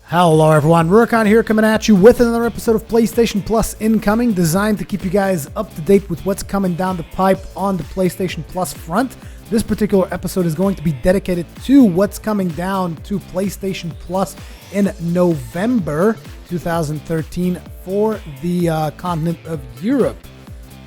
Hello everyone, Rurikhan here coming at you with another episode of PlayStation Plus incoming, designed to keep you guys up to date with what's coming down the pipe on the PlayStation Plus front. This particular episode is going to be dedicated to what's coming down to PlayStation Plus in November 2013 for the continent of Europe.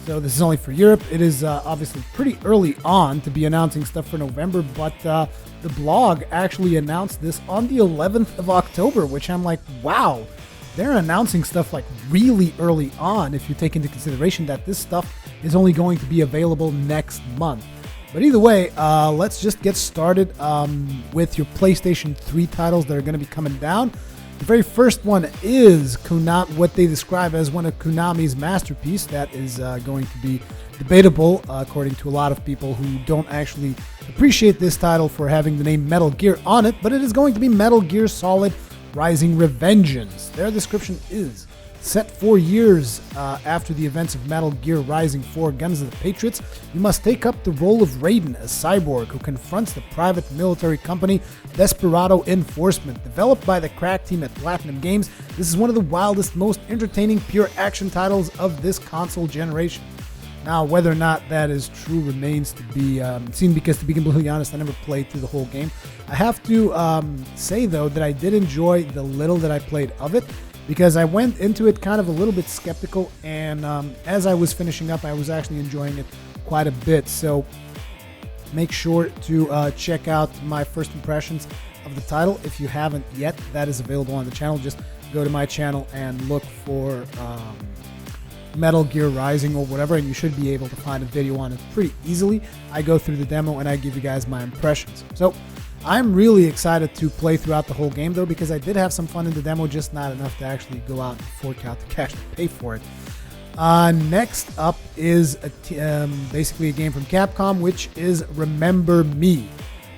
So this is only for Europe. It is obviously pretty early on to be announcing stuff for November, but the blog actually announced this on the 11th of October, which I'm like, wow, they're announcing stuff like really early on if you take into consideration that this stuff is only going to be available next month. But either way, let's just get started with your PlayStation 3 titles that are going to be coming down. The very first one is what they describe as one of Konami's masterpiece. That is going to be debatable, according to a lot of people who don't actually appreciate this title for having the name Metal Gear on it, but it is going to be Metal Gear Solid Rising Revengeance. Their description is: set 4 years after the events of Metal Gear Rising 4 Guns of the Patriots, you must take up the role of Raiden, a cyborg who confronts the private military company Desperado Enforcement. Developed by the crack team at Platinum Games, this is one of the wildest, most entertaining pure action titles of this console generation. Now, whether or not that is true remains to be seen, because to be completely honest, I never played through the whole game. I have to say, though, that I did enjoy the little that I played of it, because I went into it kind of a little bit skeptical, and as I was finishing up, I was actually enjoying it quite a bit. So make sure to check out my first impressions of the title if you haven't yet. That is available on the channel. Just go to my channel and look for Metal Gear Rising or whatever, and you should be able to find a video on it pretty easily. I go through the demo and I give you guys my impressions. So I'm really excited to play throughout the whole game, though, because I did have some fun in the demo, just not enough to actually go out and fork out the cash to pay for it. Next up is basically a game from Capcom, which is Remember Me.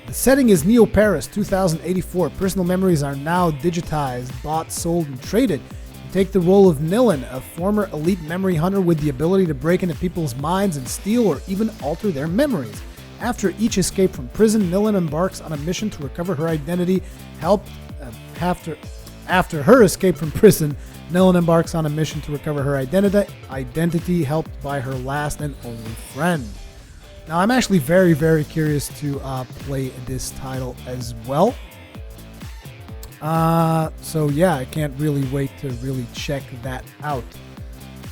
The setting is Neo Paris 2084. Personal memories are now digitized, bought, sold, and traded. You take the role of Nilan, a former elite memory hunter with the ability to break into people's minds and steal or even alter their memories. After each escape from prison, Nilan embarks on a mission to recover her identity. After her escape from prison, Nilan embarks on a mission to recover her identity, helped by her last and only friend. Now, I'm actually very, very curious to play this title as well. So yeah, I can't really wait to really check that out.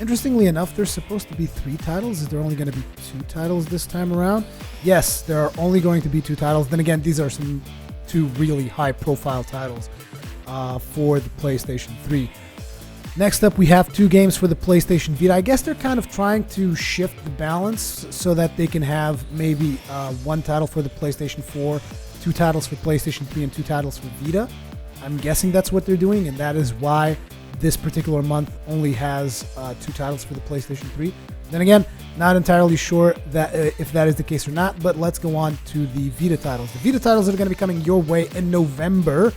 Interestingly enough, there's supposed to be 3 titles. Is there only going to be 2 titles this time around? Yes, there are only going to be 2 titles. Then again, these are 2 really high-profile titles for the PlayStation 3. Next up, we have 2 games for the PlayStation Vita. I guess they're kind of trying to shift the balance so that they can have maybe 1 title for the PlayStation 4, 2 titles for PlayStation 3, and 2 titles for Vita. I'm guessing that's what they're doing, and that is why this particular month only has 2 titles for the PlayStation 3. Then again, not entirely sure that if that is the case or not, but let's go on to the Vita titles. The Vita titles that are going to be coming your way in November,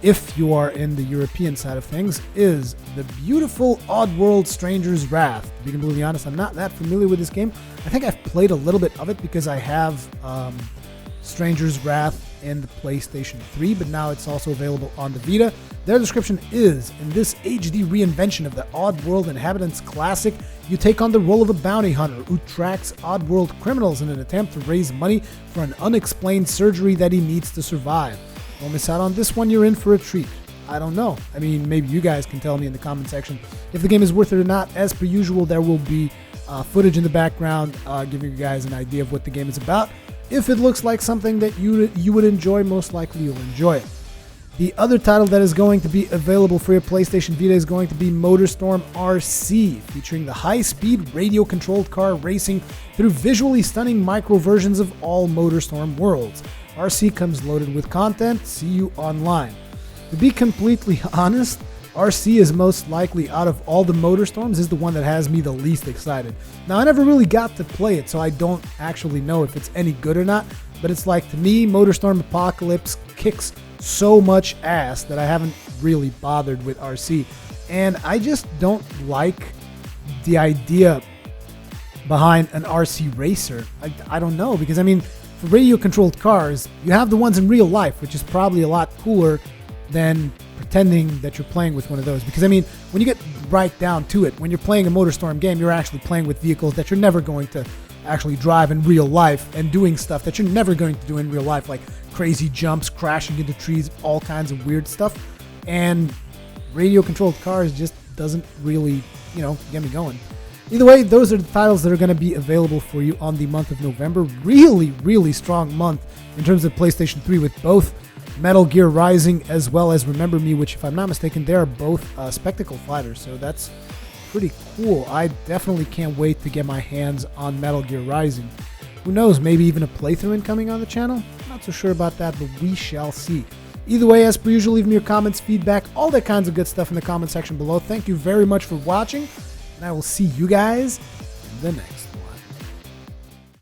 if you are in the European side of things, is the beautiful Oddworld Stranger's Wrath. To be completely honest, I'm not that familiar with this game. I think I've played a little bit of it because I have Stranger's Wrath in the PlayStation 3, but now it's also available on the Vita. Their description is: in this HD reinvention of the Oddworld Inhabitants classic, you take on the role of a bounty hunter who tracks Oddworld criminals in an attempt to raise money for an unexplained surgery that he needs to survive. Don't miss out on this one, you're in for a treat. I don't know. I mean, maybe you guys can tell me in the comment section if the game is worth it or not. As per usual, there will be footage in the background giving you guys an idea of what the game is about. If it looks like something that you would enjoy, most likely you'll enjoy it. The other title that is going to be available for your PlayStation Vita is going to be MotorStorm RC, featuring the high-speed radio-controlled car racing through visually stunning micro versions of all MotorStorm worlds. RC comes loaded with content. See you online. To be completely honest, RC is most likely, out of all the MotorStorms, is the one that has me the least excited. Now, I never really got to play it, so I don't actually know if it's any good or not, but it's like, to me, MotorStorm Apocalypse kicks so much ass that I haven't really bothered with RC. And I just don't like the idea behind an RC racer. I don't know, because I mean, for radio controlled cars, you have the ones in real life, which is probably a lot cooler than pretending that you're playing with one of those. Because, I mean, when you get right down to it, when you're playing a MotorStorm game, you're actually playing with vehicles that you're never going to actually drive in real life and doing stuff that you're never going to do in real life, like crazy jumps, crashing into trees, all kinds of weird stuff. And radio-controlled cars just doesn't really, get me going. Either way, those are the titles that are going to be available for you on the month of November. Really, really strong month in terms of PlayStation 3 with both Metal Gear Rising as well as Remember Me, which, if I'm not mistaken, they are both spectacle fighters. So that's pretty cool. I definitely can't wait to get my hands on Metal Gear Rising. Who knows, maybe even a playthrough incoming on the channel? Not so sure about that, but we shall see. Either way, as per usual, leave me your comments, feedback, all that kinds of good stuff in the comment section below. Thank you very much for watching, and I will see you guys in the next one.